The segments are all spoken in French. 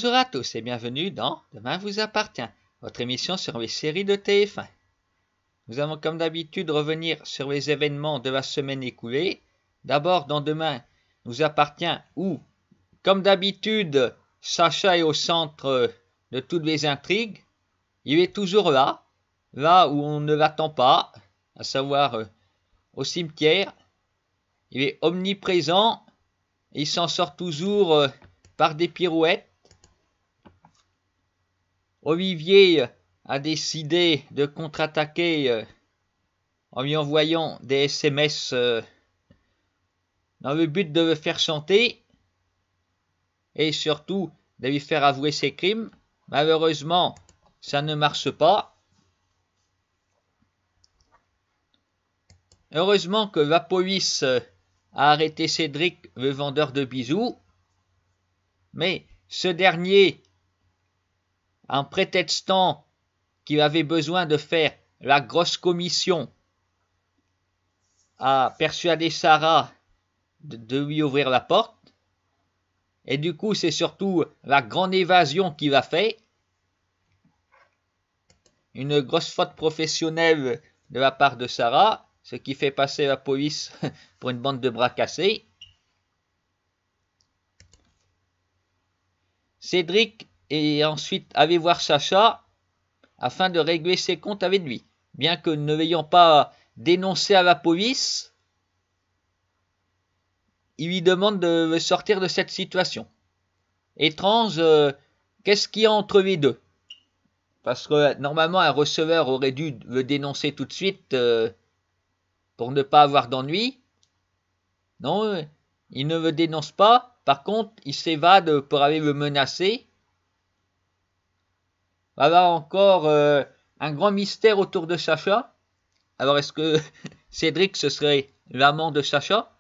Bonjour à tous et bienvenue dans Demain vous appartient, votre émission sur les séries de TF1. Nous allons comme d'habitude revenir sur les événements de la semaine écoulée. D'abord dans Demain nous appartient où, comme d'habitude, Sacha est au centre de toutes les intrigues. Il est toujours là où on ne l'attend pas, à savoir au cimetière. Il est omniprésent et il s'en sort toujours par des pirouettes. Olivier a décidé de contre-attaquer en lui envoyant des SMS dans le but de le faire chanter et surtout de lui faire avouer ses crimes. Malheureusement, ça ne marche pas. Heureusement que la police a arrêté Cédric, le vendeur de bijoux, mais ce dernier, en prétextant qu'il avait besoin de faire la grosse commission, a persuadé Sarah de lui ouvrir la porte. Et du coup, c'est surtout la grande évasion qu'il a fait. Une grosse faute professionnelle de la part de Sarah, ce qui fait passer la police pour une bande de bras cassés. Cédric est ensuite allé voir Sacha afin de régler ses comptes avec lui. Bien que ne l'ayant pas dénoncé à la police, il lui demande de le sortir de cette situation. Étrange, qu'est-ce qu'il y a entre les deux? Parce que normalement un receveur aurait dû le dénoncer tout de suite pour ne pas avoir d'ennui. Non, il ne le dénonce pas. Par contre, il s'évade pour aller le menacer. Voilà encore un grand mystère autour de Sacha. Alors est-ce que Cédric ce serait l'amant de Sacha?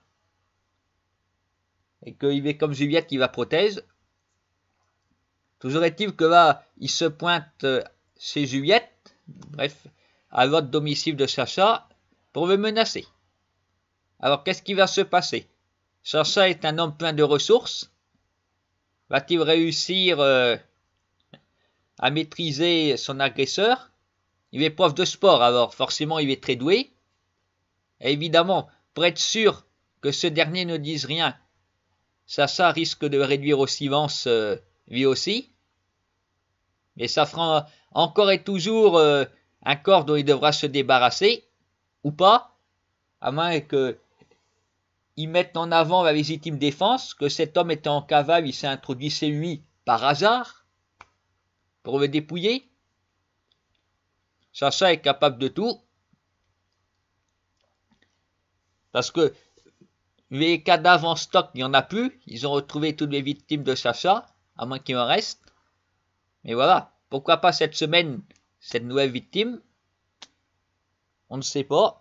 Et qu'il est comme Juliette qui la protège? Toujours est-il que là, il se pointe chez Juliette, bref, à l'autre domicile de Sacha, pour le menacer. Alors qu'est-ce qui va se passer? Sacha est un homme plein de ressources. Va-t-il réussir à maîtriser son agresseur? Il est prof de sport, alors forcément il est très doué. Et évidemment, pour être sûr que ce dernier ne dise rien, Sacha risque de réduire au silence lui aussi. Mais ça fera encore et toujours un corps dont il devra se débarrasser, ou pas, à moins qu'ils mettent en avant la légitime défense, que cet homme était en cavale, il s'est introduit chez lui par hasard, pour le dépouiller. Sacha est capable de tout, parce que les cadavres en stock, il n'y en a plus, ils ont retrouvé toutes les victimes de Sacha, à moins qu'il en reste. Mais voilà, pourquoi pas cette semaine, cette nouvelle victime? On ne sait pas.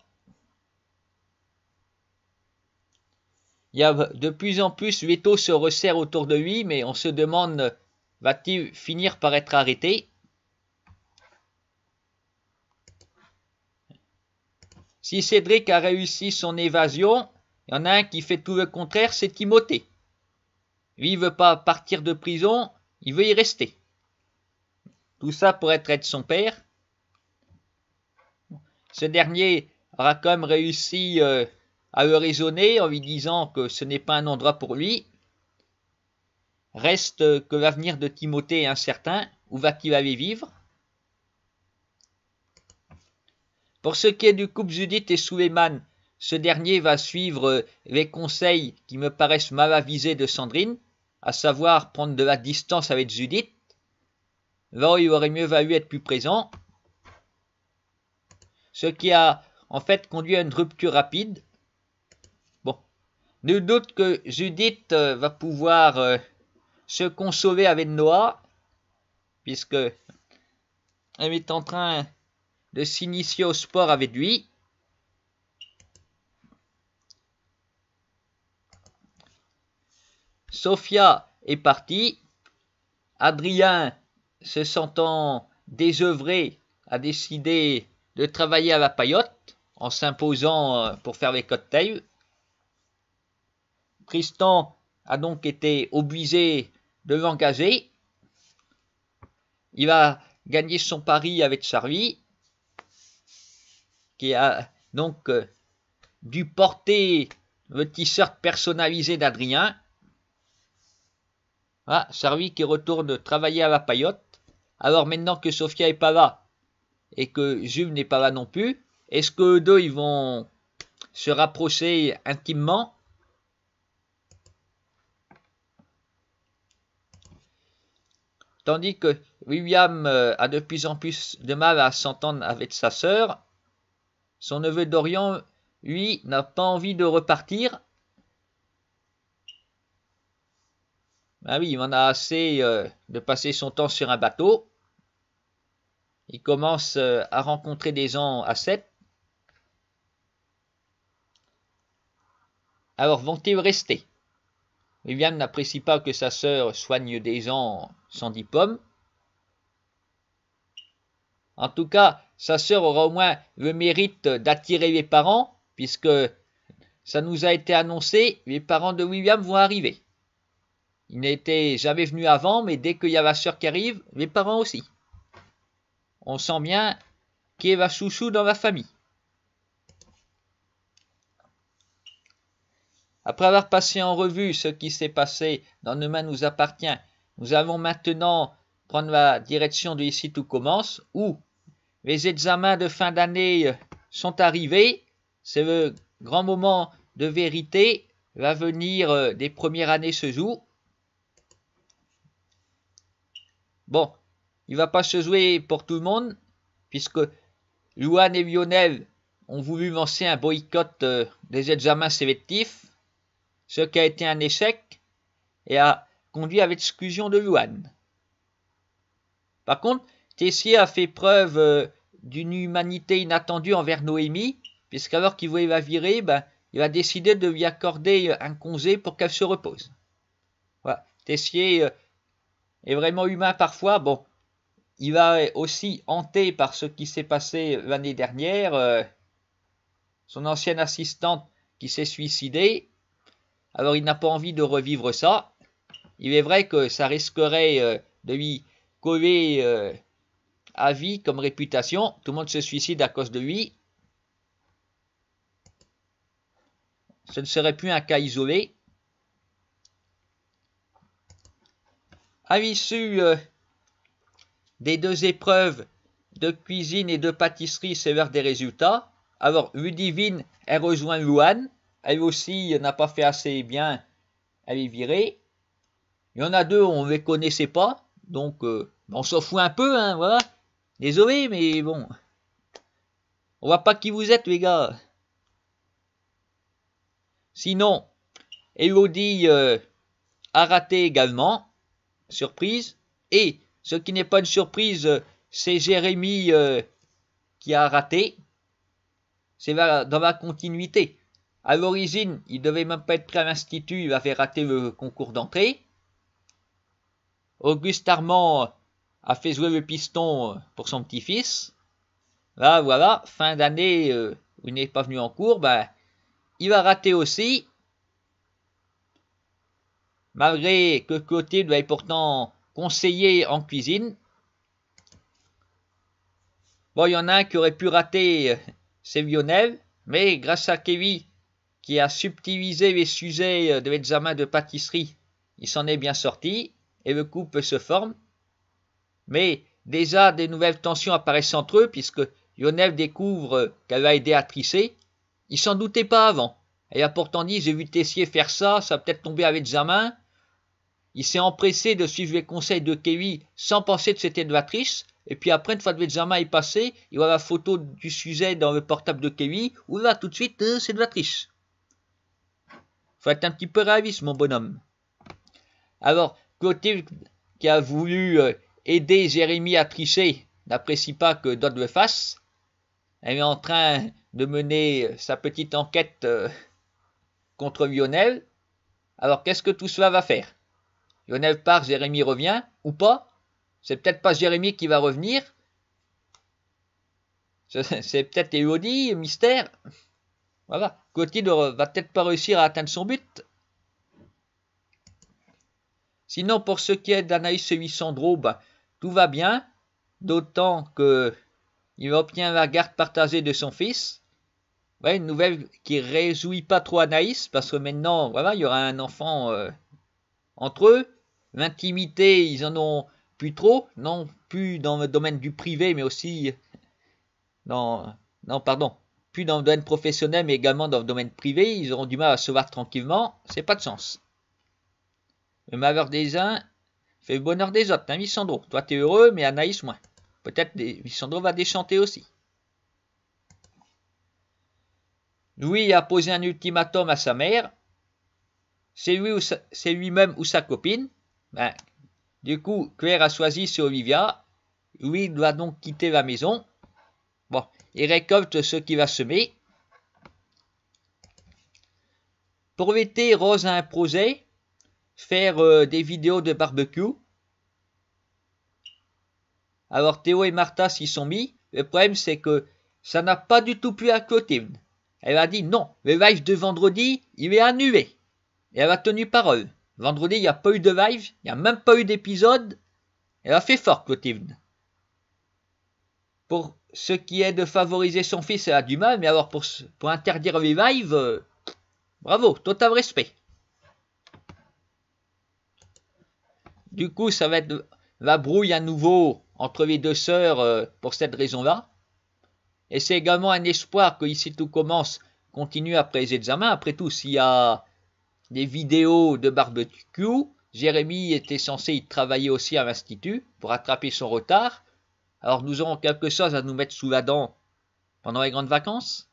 Il y a de plus en plus, l'étau se resserre autour de lui, mais on se demande, va-t-il finir par être arrêté? Si Cédric a réussi son évasion, il y en a un qui fait tout le contraire, c'est Timothée. Lui, il ne veut pas partir de prison, il veut y rester. Tout ça pour être son père. Ce dernier aura quand même réussi à le raisonner en lui disant que ce n'est pas un endroit pour lui. Reste que l'avenir de Timothée est incertain. Où va-t-il aller vivre? Pour ce qui est du couple Judith et Suleiman, ce dernier va suivre les conseils qui me paraissent mal avisés de Sandrine, à savoir prendre de la distance avec Judith. Là où il aurait mieux valu être plus présent. Ce qui a en fait conduit à une rupture rapide. Bon, nul doute que Judith va pouvoir se consoler avec Noah, puisque elle est en train de s'initier au sport avec lui. Sophia est partie. Adrien, se sentant désœuvré, a décidé de travailler à la paillote en s'imposant pour faire les cocktails. Tristan a donc été obligé de l'engager. il va gagner son pari avec Charlie, qui a donc dû porter le t-shirt personnalisé d'Adrien. Ah, Charlie qui retourne travailler à la paillote. Alors maintenant que Sophia est pas là et que Jules n'est pas là non plus, est-ce que eux deux ils vont se rapprocher intimement? Tandis que William a de plus en plus de mal à s'entendre avec sa sœur, son neveu Dorian, lui, n'a pas envie de repartir. Ah oui, il en a assez de passer son temps sur un bateau. Il commence à rencontrer des gens à 7. Alors vont-ils rester? William n'apprécie pas que sa sœur soigne des gens sans diplôme. En tout cas, sa sœur aura au moins le mérite d'attirer les parents, puisque ça nous a été annoncé, les parents de William vont arriver. Ils n'étaient jamais venus avant, mais dès qu'il y a la sœur qui arrive, les parents aussi. On sent bien qui est la chouchou dans la famille. Après avoir passé en revue ce qui s'est passé dans Demain nous appartient, nous allons maintenant prendre la direction de Ici tout commence, où les examens de fin d'année sont arrivés. C'est le grand moment de vérité. L'avenir des premières années se joue. Bon, il ne va pas se jouer pour tout le monde, puisque Louane et Lionel ont voulu lancer un boycott des examens sélectifs, ce qui a été un échec et a conduit à l'exclusion de Louane. Par contre, Tessier a fait preuve d'une humanité inattendue envers Noémie, puisqu'alors qu'il voulait la virer, il a décidé de lui accorder un congé pour qu'elle se repose. Voilà. Tessier est vraiment humain parfois. Bon, il va aussi hanté par ce qui s'est passé l'année dernière. Son ancienne assistante qui s'est suicidée. Alors il n'a pas envie de revivre ça. Il est vrai que ça risquerait de lui coller à vie comme réputation. Tout le monde se suicide à cause de lui. Ce ne serait plus un cas isolé. À l'issue des 2 épreuves de cuisine et de pâtisserie s'évèrent des résultats. Alors Ludivine, elle rejoint Louane. Elle aussi n'a pas fait assez bien. Elle est virée. Il y en a 2, on ne les connaissait pas. Donc on s'en fout un peu, hein, voilà. Désolé, mais bon. On voit pas qui vous êtes, les gars. Sinon, Elodie a raté également. Surprise. Et ce qui n'est pas une surprise, c'est Jérémy qui a raté. C'est dans la continuité. À l'origine, il ne devait même pas être pris à l'institut, il avait raté le concours d'entrée. Auguste Armand a fait jouer le piston pour son petit-fils. Là, voilà, fin d'année où il n'est pas venu en cours, il va rater aussi. Malgré que Clotilde lui ait pourtant conseillé en cuisine. Bon, il y en a un qui aurait pu rater, c'est Lionel, mais grâce à Kevin qui a subtilisé les sujets de l'examen de pâtisserie, il s'en est bien sorti et le couple se forme. Mais déjà des nouvelles tensions apparaissent entre eux puisque Lionel découvre qu'elle va aider à tricher. Il s'en doutait pas avant. Elle a pourtant dit, j'ai vu Tessier faire ça, ça va peut-être tomber à l'examen. Il s'est empressé de suivre les conseils de Kevin sans penser que c'était de la triche. Et puis après, une fois que l'examen est passé, il voit la photo du sujet dans le portable de Kevin. Ou là, tout de suite, c'est de la triche. Faut être un petit peu réaliste, mon bonhomme. Alors, Clotilde, qui a voulu aider Jérémy à tricher, n'apprécie pas que d'autres le fassent. Elle est en train de mener sa petite enquête contre Lionel. Alors, qu'est-ce que tout cela va faire? Lionel part, Jérémy revient, ou pas? C'est peut-être pas Jérémy qui va revenir. C'est peut-être Elodie, mystère. Voilà. Clotilde va peut-être pas réussir à atteindre son but. Sinon, pour ce qui est d'Anaïs et Lissandro, tout va bien, d'autant que il obtient la garde partagée de son fils. Ouais, une nouvelle qui réjouit pas trop Anaïs, parce que maintenant, voilà, il y aura un enfant entre eux. L'intimité, ils en ont plus trop, non plus dans le domaine du privé, mais aussi dans, non, pardon, plus dans le domaine professionnel, mais également dans le domaine privé. Ils auront du mal à se voir tranquillement, c'est pas de chance. Le malheur des uns fait le bonheur des autres, hein, Lissandro. Toi, t'es heureux, mais Anaïs, moins. Peut-être Lissandro va déchanter aussi. Louis a posé un ultimatum à sa mère. C'est lui-même ou sa copine. Ben, du coup, Claire a choisi c'est Olivia. Louis doit donc quitter la maison. Bon, il récolte ce qu'il va semer. Pour l'été, Rose a un projet. Faire des vidéos de barbecue. Alors Théo et Martha s'y sont mis. Le problème, c'est que ça n'a pas du tout plu à Clotilde. Elle a dit non, le live de vendredi, il est annulé. Et elle a tenu parole. Vendredi, il n'y a pas eu de live, il n'y a même pas eu d'épisode. Elle a fait fort, Clotilde. Pour ce qui est de favoriser son fils, elle a du mal, mais alors pour interdire les lives, bravo, total respect. Du coup, ça va être la brouille à nouveau entre les deux sœurs pour cette raison-là. Et c'est également un espoir que Ici Tout Commence continue après les examens. Après tout, s'il y a des vidéos de barbecue, Jérémy était censé y travailler aussi à l'institut pour rattraper son retard. Alors nous aurons quelque chose à nous mettre sous la dent pendant les grandes vacances.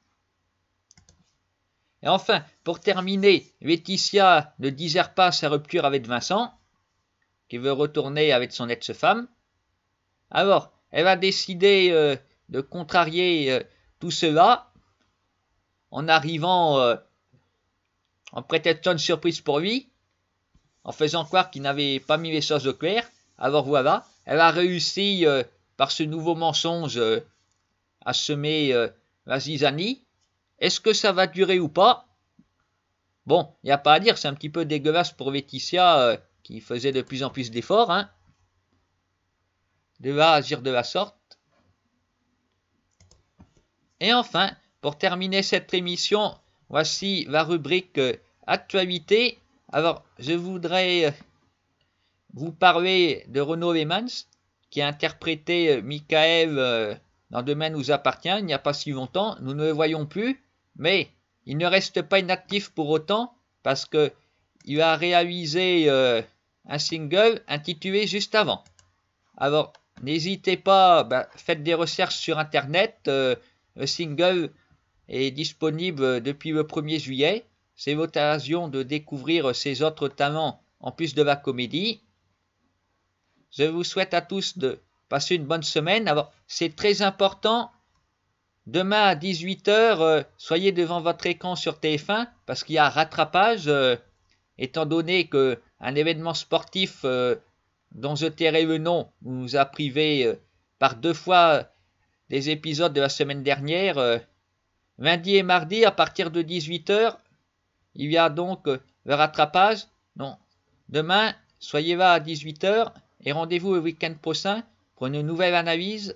Et enfin, pour terminer, Laetitia ne digère pas sa rupture avec Vincent, qui veut retourner avec son ex-femme. Alors, elle a décidé de contrarier tout cela en arrivant en prétextant une surprise pour lui, en faisant croire qu'il n'avait pas mis les choses au clair. Alors voilà, elle a réussi par ce nouveau mensonge à semer la zizanie. Est-ce que ça va durer ou pas? Bon, il n'y a pas à dire, c'est un petit peu dégueulasse pour Laetitia qui faisait de plus en plus d'efforts, hein, de là agir de la sorte. Et enfin, pour terminer cette émission, voici la rubrique Actualité. Alors, je voudrais vous parler de Renaud Lemans, qui a interprété Michael dans Demain nous appartient, il n'y a pas si longtemps. Nous ne le voyons plus, mais il ne reste pas inactif pour autant, parce qu'il a réalisé un single intitulé Juste avant. Alors, n'hésitez pas, faites des recherches sur Internet. Le single est disponible depuis le 1er juillet. C'est l'occasion de découvrir ses autres talents en plus de la comédie. Je vous souhaite à tous de passer une bonne semaine. Alors, c'est très important. Demain à 18h, soyez devant votre écran sur TF1 parce qu'il y a rattrapage, étant donné qu'un événement sportif dont je tairai le nom nous a privé par 2 fois des épisodes de la semaine dernière. Lundi et mardi, à partir de 18h, il y a donc le rattrapage. Non, demain, soyez là à 18h et rendez-vous le week-end prochain pour une nouvelle analyse